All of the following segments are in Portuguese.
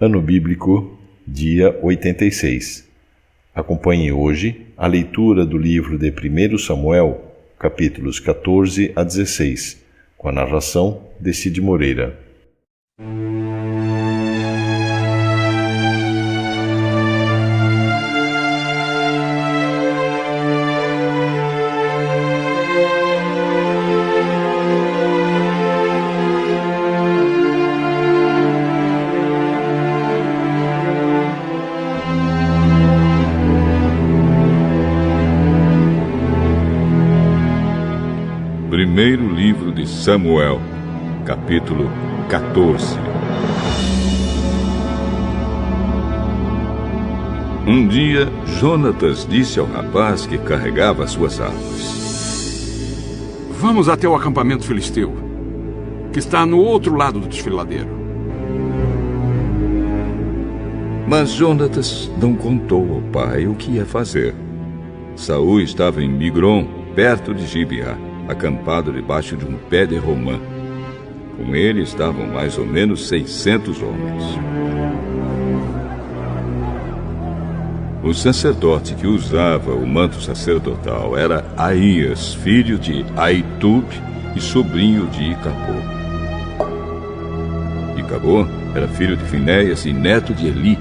Ano Bíblico, dia 86. Acompanhe hoje a leitura do livro de 1 Samuel, capítulos 14 a 16, com a narração de Cid Moreira. Primeiro livro de Samuel, capítulo 14. Um dia, Jonatas disse ao rapaz que carregava suas armas: Vamos até o acampamento filisteu, que está no outro lado do desfiladeiro. Mas Jonatas não contou ao pai o que ia fazer. Saul estava em Migron, perto de Gibeá, acampado debaixo de um pé de romã. Com ele estavam mais ou menos 600 homens. O sacerdote que usava o manto sacerdotal era Aías, filho de Aitub e sobrinho de Icabô. Icabô era filho de Finéias e neto de Eli,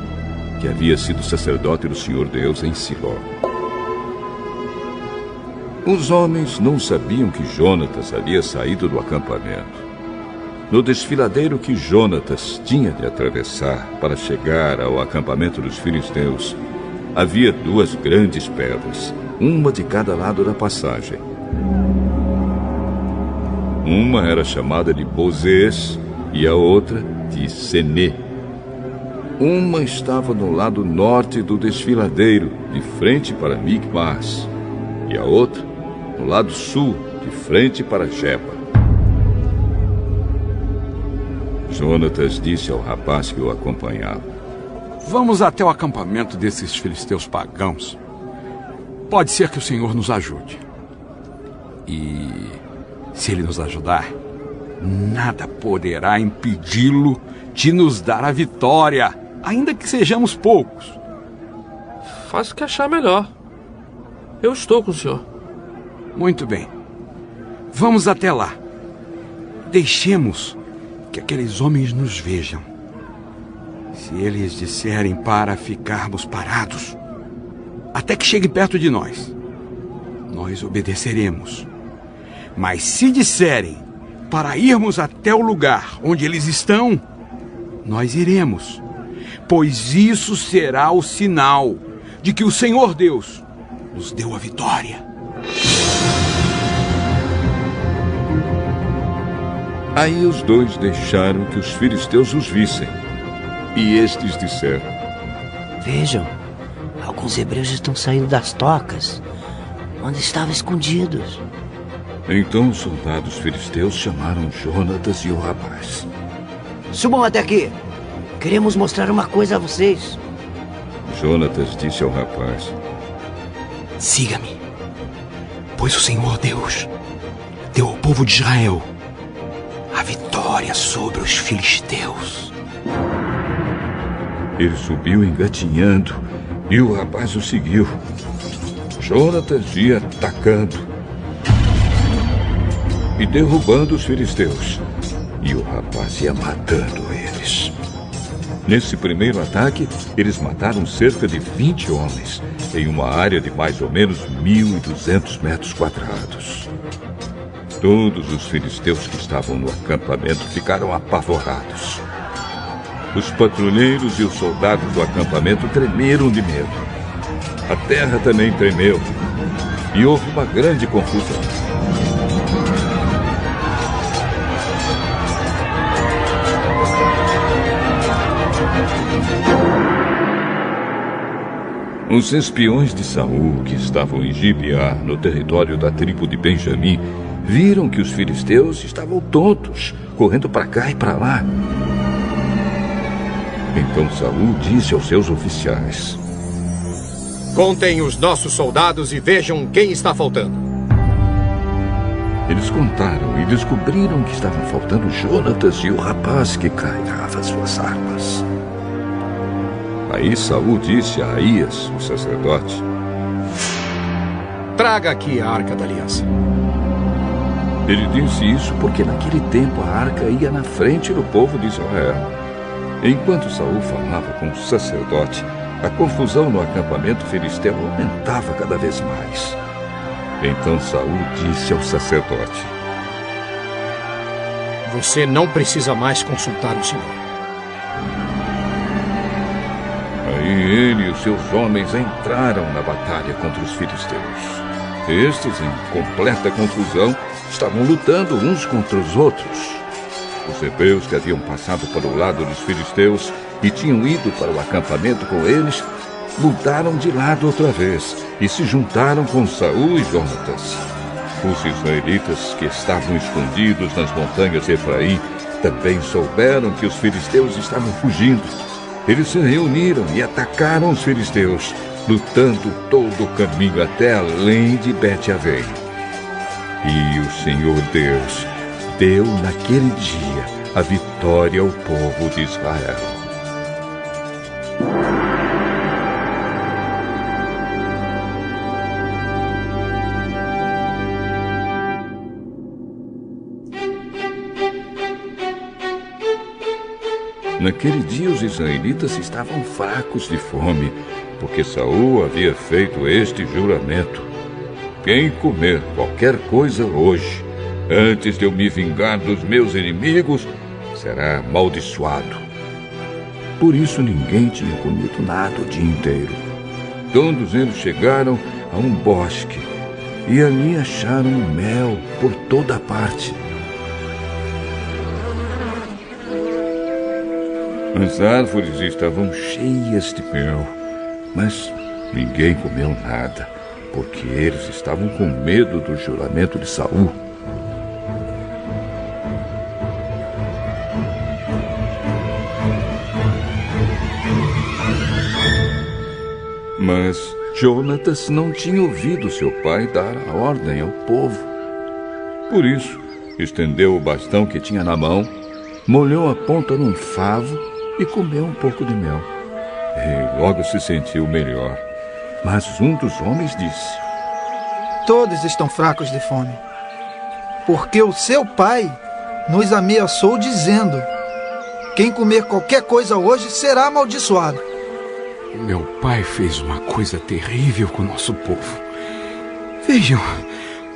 que havia sido sacerdote do Senhor Deus em Siló. Os homens não sabiam que Jonatas havia saído do acampamento. No desfiladeiro que Jonatas tinha de atravessar para chegar ao acampamento dos filisteus, havia duas grandes pedras, uma de cada lado da passagem. Uma era chamada de Bozês e a outra de Senê. Uma estava no lado norte do desfiladeiro, de frente para Micmas, e a outra no lado sul, de frente para Geba. Jonatas disse ao rapaz que o acompanhava: Vamos até o acampamento desses filisteus pagãos. Pode ser que o Senhor nos ajude. E se Ele nos ajudar, nada poderá impedi-lo de nos dar a vitória, ainda que sejamos poucos. Faça o que achar melhor. Eu estou com o senhor. Muito bem. Vamos até lá. Deixemos que aqueles homens nos vejam. Se eles disserem para ficarmos parados, até que chegue perto de nós, nós obedeceremos. Mas se disserem para irmos até o lugar onde eles estão, nós iremos, pois isso será o sinal de que o Senhor Deus nos deu a vitória. Aí os dois deixaram que os filisteus os vissem. E estes disseram: Vejam, alguns hebreus estão saindo das tocas, onde estavam escondidos. Então os soldados filisteus chamaram Jonatas e o rapaz. Subam até aqui. Queremos mostrar uma coisa a vocês. Jonatas disse ao rapaz: Siga-me, pois o Senhor Deus deu ao povo de Israel a vitória sobre os filisteus. Ele subiu engatinhando e o rapaz o seguiu. Jonatas ia atacando e derrubando os filisteus, e o rapaz ia matando eles. Nesse primeiro ataque, eles mataram cerca de 20 homens, em uma área de mais ou menos 1.200 metros quadrados. Todos os filisteus que estavam no acampamento ficaram apavorados. Os patrulheiros e os soldados do acampamento tremeram de medo. A terra também tremeu, e houve uma grande confusão. Os espiões de Saul, que estavam em Gibeá, no território da tribo de Benjamim, viram que os filisteus estavam tontos, correndo para cá e para lá. Então Saul disse aos seus oficiais: Contem os nossos soldados e vejam quem está faltando. Eles contaram e descobriram que estavam faltando Jonatas e o rapaz que carregava suas armas. Aí Saul disse a Aías, o sacerdote: Traga aqui a Arca da Aliança. Ele disse isso porque naquele tempo a arca ia na frente do povo de Israel. Enquanto Saul falava com o sacerdote, a confusão no acampamento filisteu aumentava cada vez mais. Então Saul disse ao sacerdote: Você não precisa mais consultar o Senhor. Aí ele e os seus homens entraram na batalha contra os filisteus. Estes, em completa confusão, estavam lutando uns contra os outros. Os hebreus que haviam passado para o lado dos filisteus e tinham ido para o acampamento com eles, mudaram de lado outra vez e se juntaram com Saul e Jonatas. Os israelitas que estavam escondidos nas montanhas de Efraim também souberam que os filisteus estavam fugindo. Eles se reuniram e atacaram os filisteus, lutando todo o caminho até além de Bet-Avém. E o Senhor Deus deu naquele dia a vitória ao povo de Israel. Naquele dia os israelitas estavam fracos de fome, porque Saul havia feito este juramento: quem comer qualquer coisa hoje, antes de eu me vingar dos meus inimigos, será amaldiçoado. Por isso ninguém tinha comido nada o dia inteiro. Todos eles chegaram a um bosque e ali acharam mel por toda parte. As árvores estavam cheias de mel, mas ninguém comeu nada, porque eles estavam com medo do juramento de Saul. Mas Jonatas não tinha ouvido seu pai dar a ordem ao povo. Por isso, estendeu o bastão que tinha na mão, molhou a ponta num favo e comeu um pouco de mel. E logo se sentiu melhor. Mas um dos homens disse: Todos estão fracos de fome, porque o seu pai nos ameaçou dizendo: quem comer qualquer coisa hoje será amaldiçoado. Meu pai fez uma coisa terrível com o nosso povo. Vejam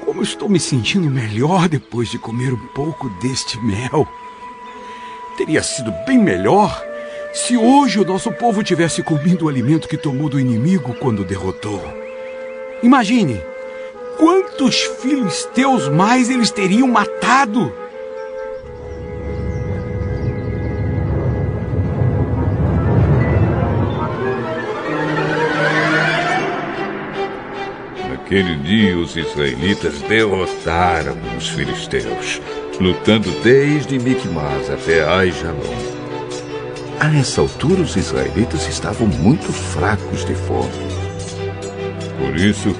como estou me sentindo melhor depois de comer um pouco deste mel. Teria sido bem melhor se hoje o nosso povo tivesse comido o alimento que tomou do inimigo quando o derrotou. Imagine quantos filisteus mais eles teriam matado. Naquele dia os israelitas derrotaram os filisteus, lutando desde Micmas até Aijalon. A essa altura, os israelitas estavam muito fracos de fome. Por isso,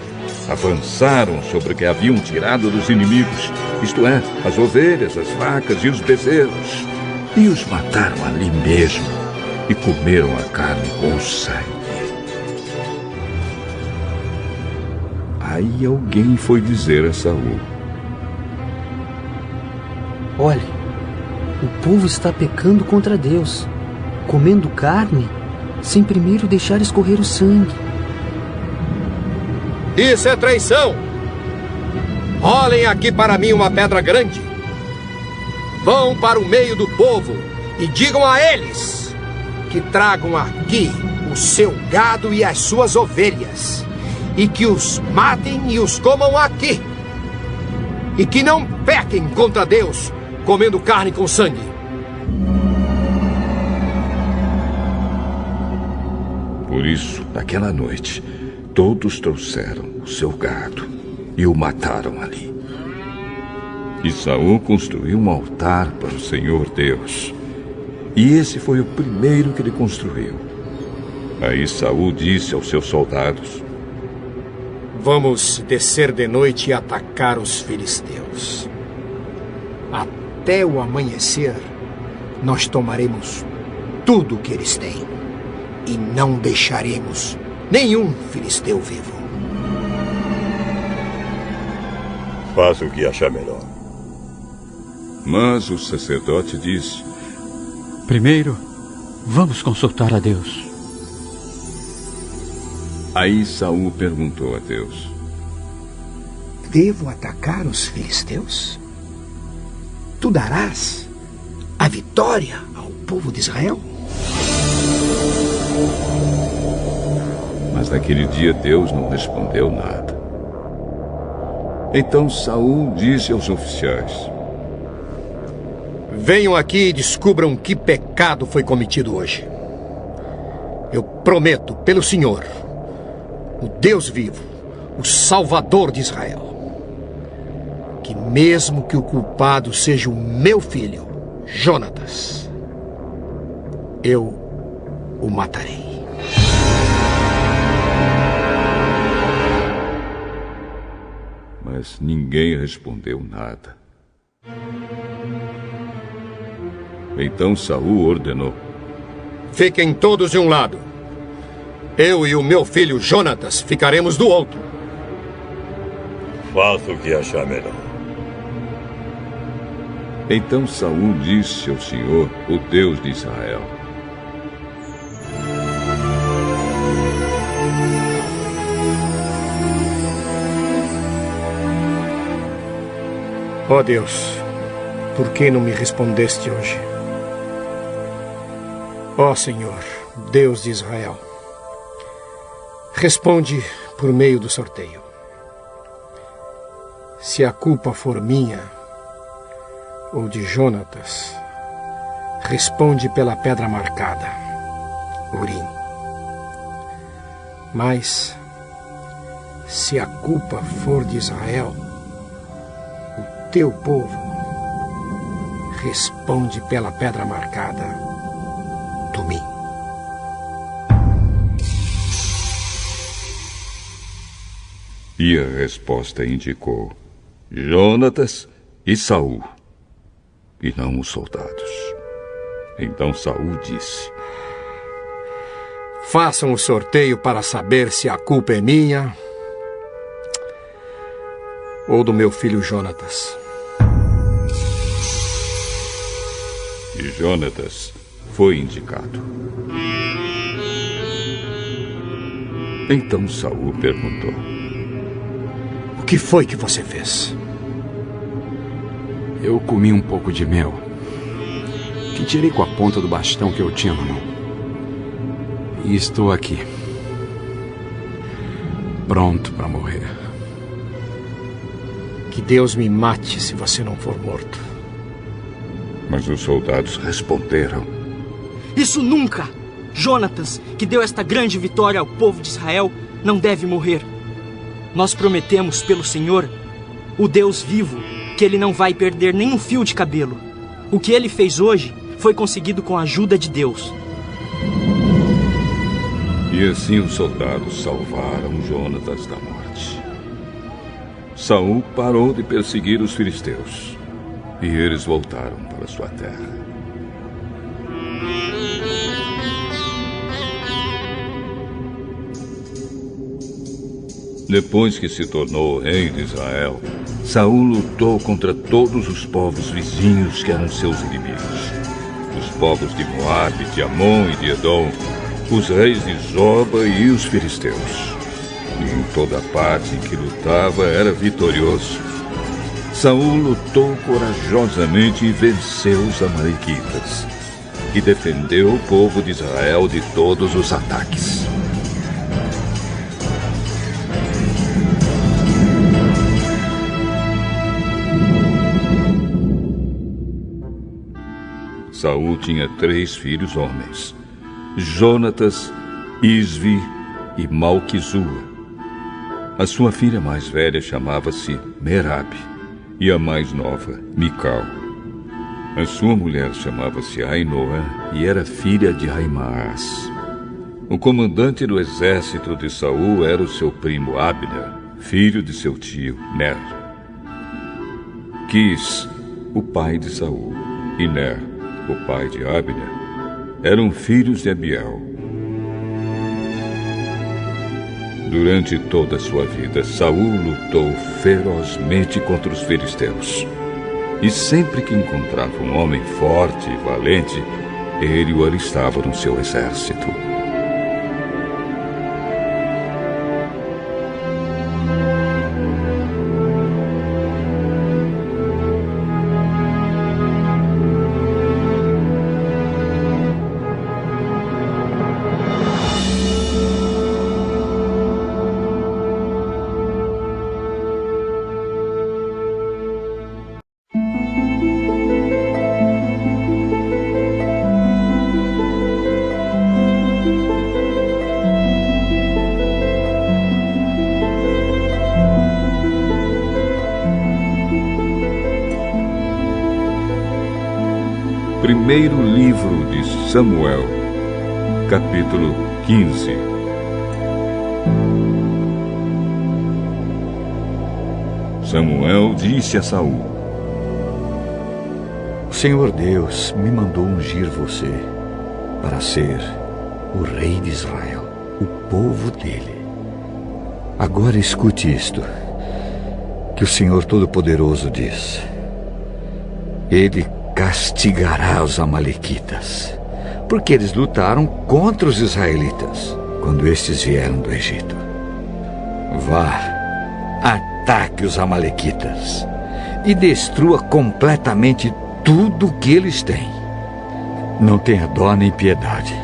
avançaram sobre o que haviam tirado dos inimigos, isto é, as ovelhas, as vacas e os bezerros, e os mataram ali mesmo, e comeram a carne com sangue. Aí alguém foi dizer a Saul: Olhe, o povo está pecando contra Deus, comendo carne sem primeiro deixar escorrer o sangue. Isso é traição! Rolem aqui para mim uma pedra grande. Vão para o meio do povo e digam a eles que tragam aqui o seu gado e as suas ovelhas, e que os matem e os comam aqui, e que não pequem contra Deus comendo carne com sangue. Por isso, naquela noite, todos trouxeram o seu gado e o mataram ali. E Saul construiu um altar para o Senhor Deus. E esse foi o primeiro que ele construiu. Aí Saul disse aos seus soldados: Vamos descer de noite e atacar os filisteus. Até o amanhecer, nós tomaremos tudo o que eles têm. e não deixaremos nenhum filisteu vivo. Faça o que achar melhor. Mas o sacerdote disse: primeiro, vamos consultar a Deus. Aí Saul perguntou a Deus: devo atacar os filisteus? Tu darás a vitória ao povo de Israel? Mas naquele dia Deus não respondeu nada. Então Saul disse aos oficiais: venham aqui e descubram que pecado foi cometido hoje. Eu prometo pelo Senhor, o Deus vivo, o Salvador de Israel, que mesmo que o culpado seja o meu filho, Jonatas, eu o matarei. Mas ninguém respondeu nada. Então Saul ordenou: fiquem todos de um lado. Eu e o meu filho Jonatas ficaremos do outro. Faça o que achar melhor. Então Saul disse ao Senhor, o Deus de Israel: ó Deus, por que não me respondeste hoje? Ó Senhor, Deus de Israel, responde por meio do sorteio. Se a culpa for minha ou de Jonatas, responde pela pedra marcada, Urim. Mas, se a culpa for de Israel, o teu povo, responde pela pedra marcada, Tumim. E a resposta indicou Jonatas e Saul, e não os soldados. Então Saul disse: façam o sorteio para saber se a culpa é minha ou do meu filho Jonatas. E Jonatas foi indicado. Então Saul perguntou: o que foi que você fez? Eu comi um pouco de mel, que tirei com a ponta do bastão que eu tinha na mão. E estou aqui, pronto para morrer. Que Deus me mate se você não for morto. Mas os soldados responderam: isso nunca! Jonatas, que deu esta grande vitória ao povo de Israel, não deve morrer. Nós prometemos pelo Senhor, o Deus vivo, que ele não vai perder nem um fio de cabelo. O que ele fez hoje foi conseguido com a ajuda de Deus. E assim os soldados salvaram Jonatas da morte. Saul parou de perseguir os filisteus, e eles voltaram para sua terra. Depois que se tornou rei de Israel, Saul lutou contra todos os povos vizinhos que eram seus inimigos. Os povos de Moabe, de Amon e de Edom, os reis de Zoba e os filisteus. E em toda parte em que lutava era vitorioso. Saul lutou corajosamente e venceu os amalequitas. E defendeu o povo de Israel de todos os ataques. Saul tinha 3 filhos homens: Jonatas, Isvi e Malquizua. A sua filha mais velha chamava-se Merabe e a mais nova, Mical. A sua mulher chamava-se Ainoa e era filha de Aimaas. O comandante do exército de Saul era o seu primo Abner, filho de seu tio Ner. Quis, o pai de Saul, e Ner, o pai de Abner, eram filhos de Abiel. Durante toda a sua vida, Saul lutou ferozmente contra os filisteus. E sempre que encontrava um homem forte e valente, ele o alistava no seu exército. Primeiro livro de Samuel, capítulo 15. Samuel disse a Saul: O Senhor Deus me mandou ungir você para ser o rei de Israel, o povo dele. Agora escute isto, que o Senhor Todo-Poderoso diz: Ele castigará os amalequitas, porque eles lutaram contra os israelitas quando estes vieram do Egito. Vá, ataque os amalequitas e destrua completamente tudo o que eles têm. Não tenha dó nem piedade.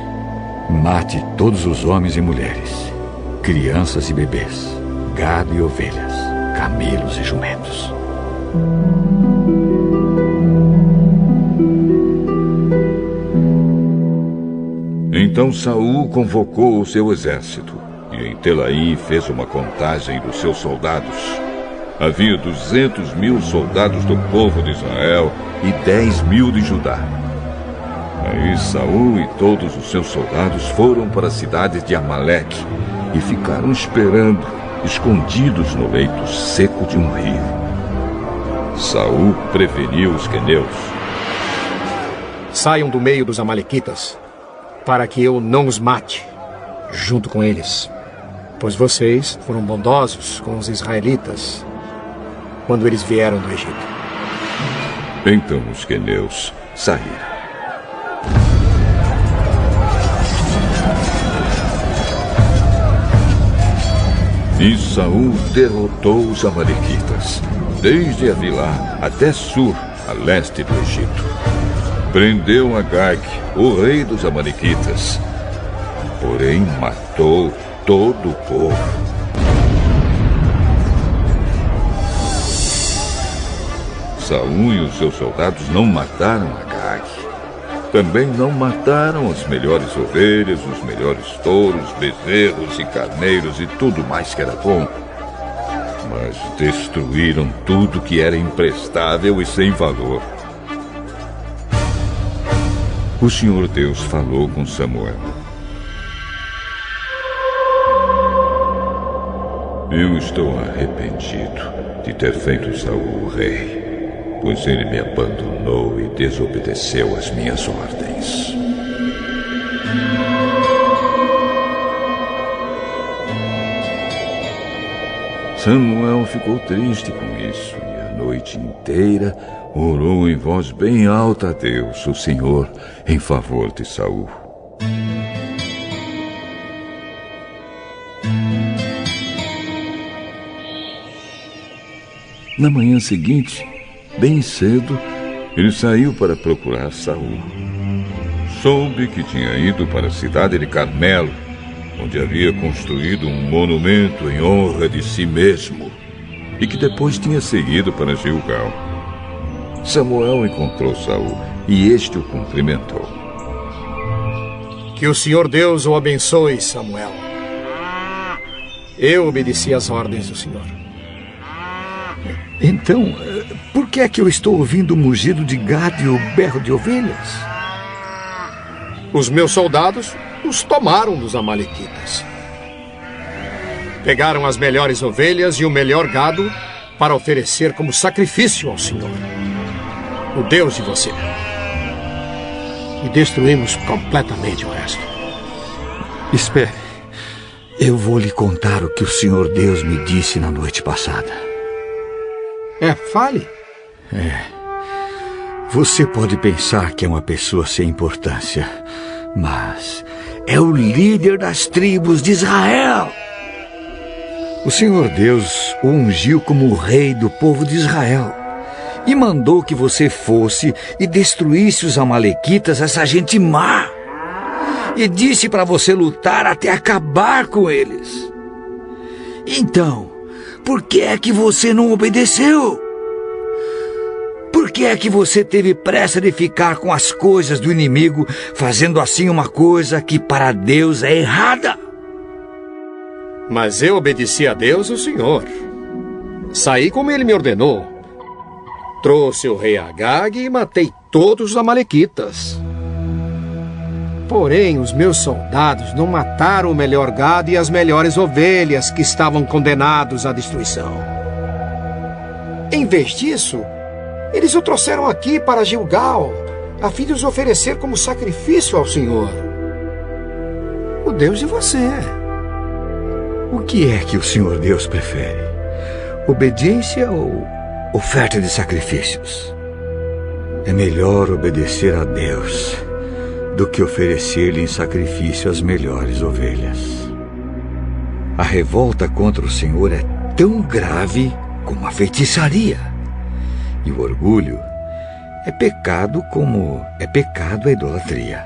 Mate todos os homens e mulheres, crianças e bebês, gado e ovelhas, camelos e jumentos. Então Saul convocou o seu exército e em Telaim fez uma contagem dos seus soldados. Havia 200.000 soldados do povo de Israel e 10.000 de Judá. Aí Saul e todos os seus soldados foram para a cidade de Amaleque e ficaram esperando, escondidos no leito seco de um rio. Saul preveniu os queneus: Saiam do meio dos amalequitas, para que eu não os mate junto com eles, pois vocês foram bondosos com os israelitas quando eles vieram do Egito. Então os queneus saíram. E Saul derrotou os amalequitas, desde Avilá até Sur, a leste do Egito. Prendeu Agag, o rei dos amalequitas, porém matou todo o povo. Saul e os seus soldados não mataram Agag. Também não mataram as melhores ovelhas, os melhores touros, bezerros e carneiros e tudo mais que era bom. Mas destruíram tudo que era imprestável e sem valor. O Senhor Deus falou com Samuel: Eu estou arrependido de ter feito Saul o rei, pois ele me abandonou e desobedeceu às minhas ordens. Samuel ficou triste com isso e a noite inteira orou em voz bem alta a Deus, o Senhor, em favor de Saul. Na manhã seguinte, bem cedo, ele saiu para procurar Saul. Soube que tinha ido para a cidade de Carmelo, onde havia construído um monumento em honra de si mesmo, e que depois tinha seguido para Gilgal. Samuel encontrou Saul e este o cumprimentou. Que o Senhor Deus o abençoe, Samuel. Eu obedeci às ordens do Senhor. Então, por que é que eu estou ouvindo o mugido de gado e o berro de ovelhas? Os meus soldados os tomaram dos amalequitas. Pegaram as melhores ovelhas e o melhor gado para oferecer como sacrifício ao Senhor, o Deus de você. E destruímos completamente o resto. Espere. Eu vou lhe contar o que o Senhor Deus me disse na noite passada. Fale. Você pode pensar que é uma pessoa sem importância, mas é o líder das tribos de Israel. O Senhor Deus o ungiu como o rei do povo de Israel e mandou que você fosse e destruísse os amalequitas, essa gente má. E disse para você lutar até acabar com eles. Então, por que é que você não obedeceu? Por que é que você teve pressa de ficar com as coisas do inimigo, fazendo assim uma coisa que para Deus é errada? Mas eu obedeci a Deus, o Senhor. Saí como ele me ordenou. Trouxe o rei Agag e matei todos os amalequitas. Porém, os meus soldados não mataram o melhor gado e as melhores ovelhas que estavam condenados à destruição. Em vez disso, eles o trouxeram aqui para Gilgal, a fim de os oferecer como sacrifício ao Senhor, o Deus de você. O que é que o Senhor Deus prefere? Obediência ou oferta de sacrifícios? É melhor obedecer a Deus do que oferecer-lhe em sacrifício as melhores ovelhas. A revolta contra o Senhor é tão grave como a feitiçaria. E o orgulho é pecado como é pecado a idolatria.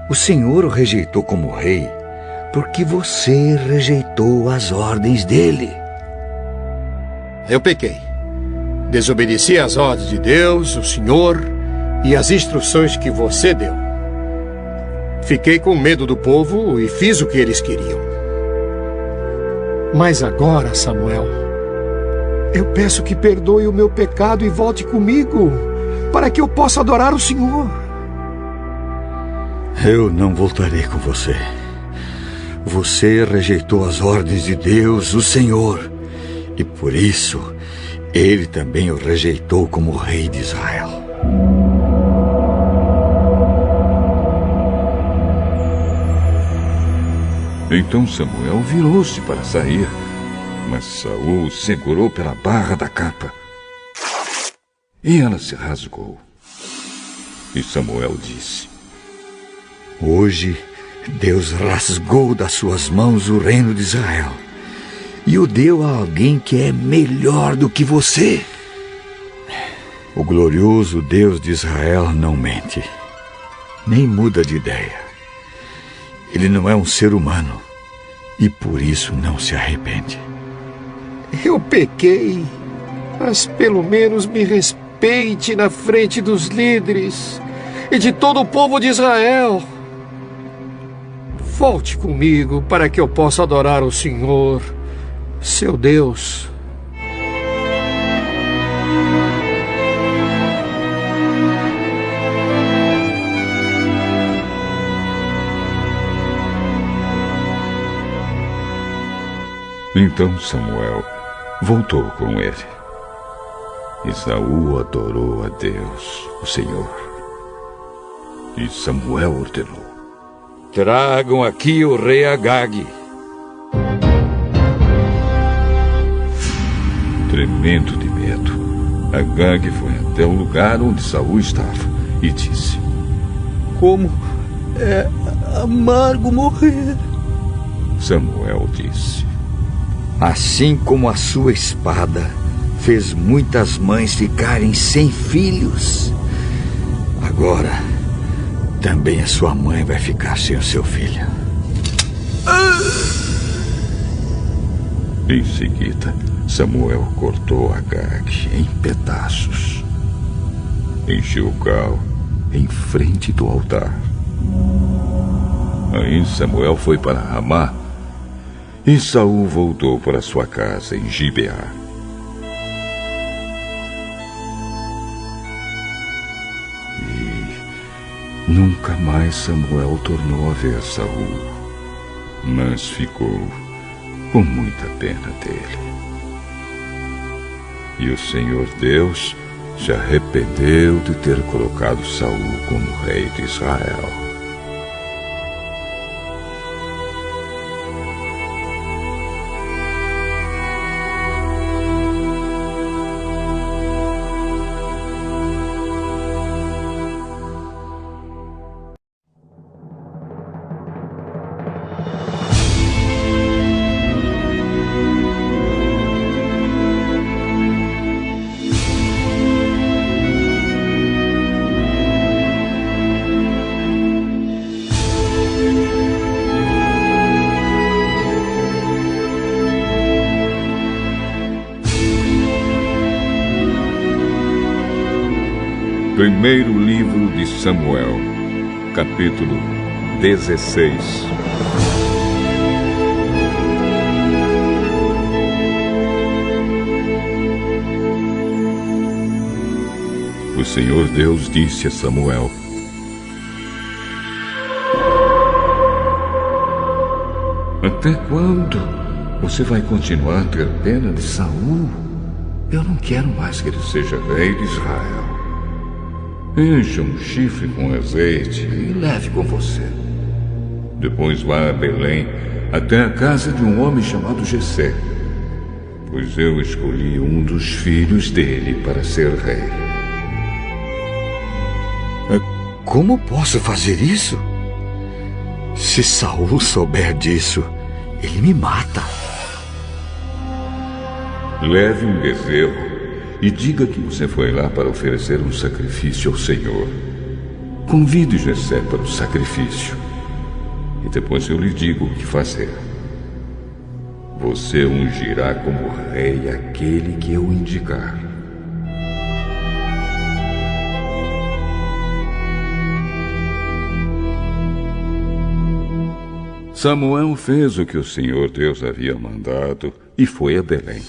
O Senhor o rejeitou como rei porque você rejeitou as ordens dele. Eu pequei. Desobedeci às ordens de Deus, o Senhor, e as instruções que você deu. Fiquei com medo do povo e fiz o que eles queriam. Mas agora, Samuel, eu peço que perdoe o meu pecado e volte comigo, para que eu possa adorar o Senhor. Eu não voltarei com você. Você rejeitou as ordens de Deus, o Senhor, e por isso ele também o rejeitou como rei de Israel. Então Samuel virou-se para sair, mas Saul o segurou pela barra da capa. E ela se rasgou. E Samuel disse: Hoje Deus rasgou das suas mãos o reino de Israel e o deu a alguém que é melhor do que você. O glorioso Deus de Israel não mente, nem muda de ideia. Ele não é um ser humano e por isso não se arrepende. Eu pequei, mas pelo menos me respeite na frente dos líderes e de todo o povo de Israel. Volte comigo para que eu possa adorar o Senhor, seu Deus. Então Samuel voltou com ele. E Saul adorou a Deus, o Senhor. E Samuel ordenou: Tragam aqui o rei Agag. Tremendo de medo, Agag foi até o lugar onde Saul estava e disse: Como é amargo morrer. Samuel disse: Assim como a sua espada fez muitas mães ficarem sem filhos, agora também a sua mãe vai ficar sem o seu filho. Em seguida, Samuel cortou Agag em pedaços, em Gilgal, em frente do altar. Aí Samuel foi para Ramá, e Saul voltou para sua casa em Gibeá. E nunca mais Samuel tornou a ver Saul, mas ficou com muita pena dele. E o Senhor Deus se arrependeu de ter colocado Saul como rei de Israel. Primeiro livro de Samuel, capítulo 16. O Senhor Deus disse a Samuel: Até quando você vai continuar a ter pena de Saul? Eu não quero mais que ele seja rei de Israel. Encha um chifre com azeite e leve com você. Depois vá a Belém, até a casa de um homem chamado Jessé, pois eu escolhi um dos filhos dele para ser rei. Como posso fazer isso? Se Saul souber disso, ele me mata. Leve um bezerro e diga que você foi lá para oferecer um sacrifício ao Senhor. Convide Jessé para o sacrifício. E depois eu lhe digo o que fazer. Você ungirá como rei aquele que eu indicar. Samuel fez o que o Senhor Deus havia mandado e foi a Belém.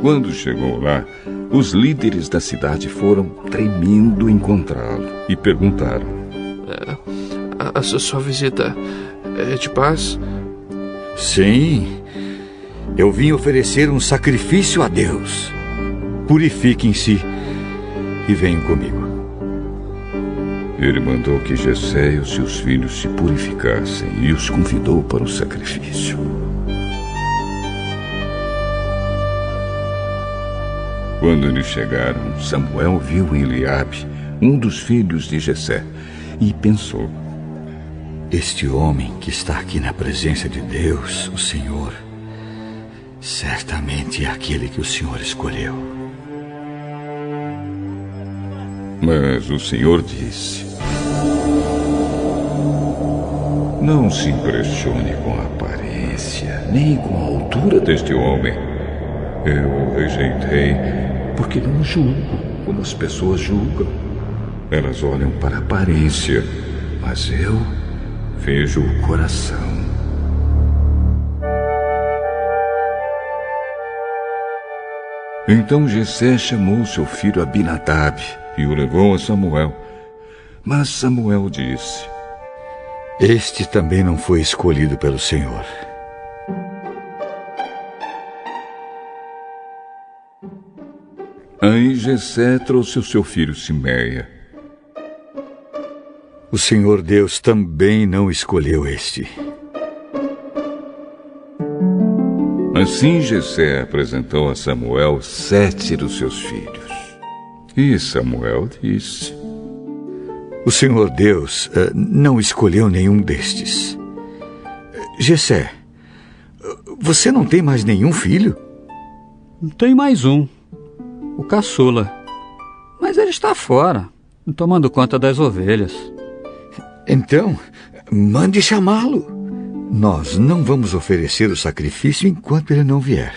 Quando chegou lá, os líderes da cidade foram tremendo encontrá-lo e perguntaram: A sua visita é de paz? Sim, eu vim oferecer um sacrifício a Deus. Purifiquem-se e venham comigo. Ele mandou que Jessé e os seus filhos se purificassem e os convidou para o sacrifício. Quando eles chegaram, Samuel viu Eliabe, um dos filhos de Jessé, e pensou: Este homem que está aqui na presença de Deus, o Senhor, certamente é aquele que o Senhor escolheu. Mas o Senhor disse: Não se impressione com a aparência, nem com a altura deste homem. Eu o rejeitei porque não julgo como as pessoas julgam. Elas olham para a aparência, mas eu vejo o coração. Então Jessé chamou seu filho Abinadab e o levou a Samuel. Mas Samuel disse: Este também não foi escolhido pelo Senhor. Aí Jessé trouxe o seu filho Simeia. O Senhor Deus também não escolheu este. Assim Jessé apresentou a Samuel 7 dos seus filhos. E Samuel disse: O Senhor Deus não escolheu nenhum destes. Jessé, você não tem mais nenhum filho? Tem mais um, o caçula. Mas ele está fora, tomando conta das ovelhas. Então, mande chamá-lo. Nós não vamos oferecer o sacrifício enquanto ele não vier.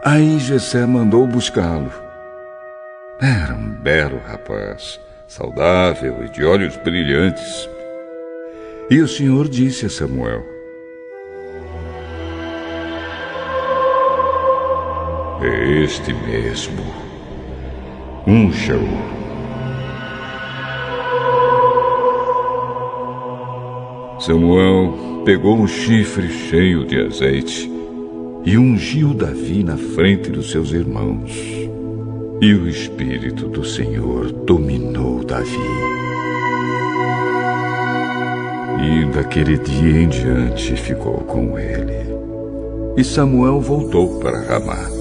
Aí Jessé mandou buscá-lo. Era um belo rapaz, saudável e de olhos brilhantes. E o Senhor disse a Samuel: É este mesmo. Unja-o. Samuel pegou um chifre cheio de azeite e ungiu Davi na frente dos seus irmãos. E o Espírito do Senhor dominou Davi. E daquele dia em diante ficou com ele. E Samuel voltou para Ramá.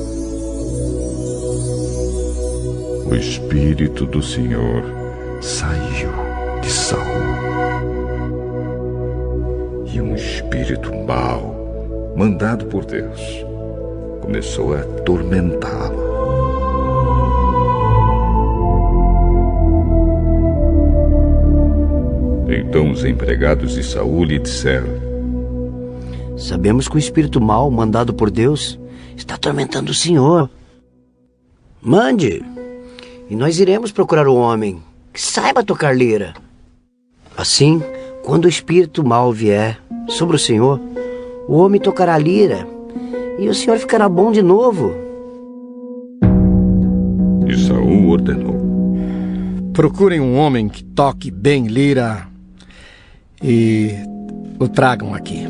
O Espírito do Senhor saiu de Saul. E um espírito mau, mandado por Deus, começou a atormentá-lo. Então os empregados de Saul lhe disseram: Sabemos que o espírito mau, mandado por Deus, está atormentando o senhor. Mande, e nós iremos procurar o homem que saiba tocar lira. Assim, quando o espírito mau vier sobre o senhor, o homem tocará lira e o senhor ficará bom de novo. E Saul ordenou: procurem um homem que toque bem lira e o tragam aqui.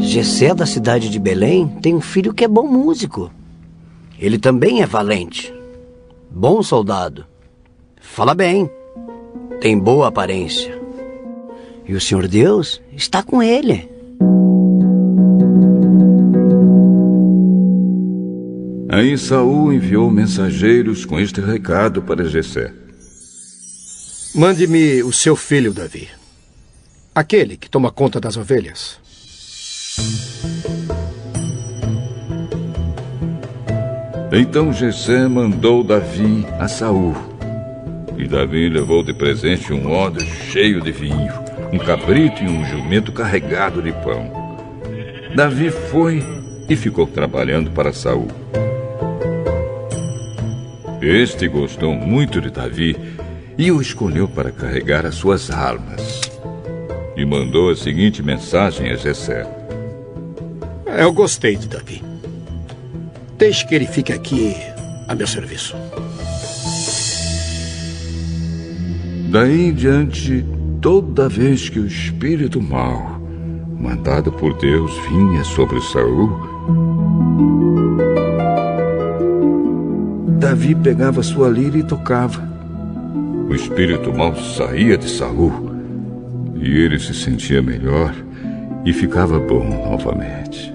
Jessé, da cidade de Belém, tem um filho que é bom músico. Ele também é valente, bom soldado, fala bem, tem boa aparência. E o Senhor Deus está com ele. Aí Saul enviou mensageiros com este recado para Jessé: mande-me o seu filho Davi, aquele que toma conta das ovelhas. Então Jessé mandou Davi a Saul. E Davi levou de presente um odre cheio de vinho, um cabrito e um jumento carregado de pão. Davi foi e ficou trabalhando para Saul. Este gostou muito de Davi e o escolheu para carregar as suas armas. E mandou a seguinte mensagem a Jessé: eu gostei de Davi. Deixe que ele fique aqui a meu serviço. Daí em diante, toda vez que o espírito mau, mandado por Deus, vinha sobre Saul, Davi pegava sua lira e tocava. O espírito mau saía de Saul e ele se sentia melhor e ficava bom novamente.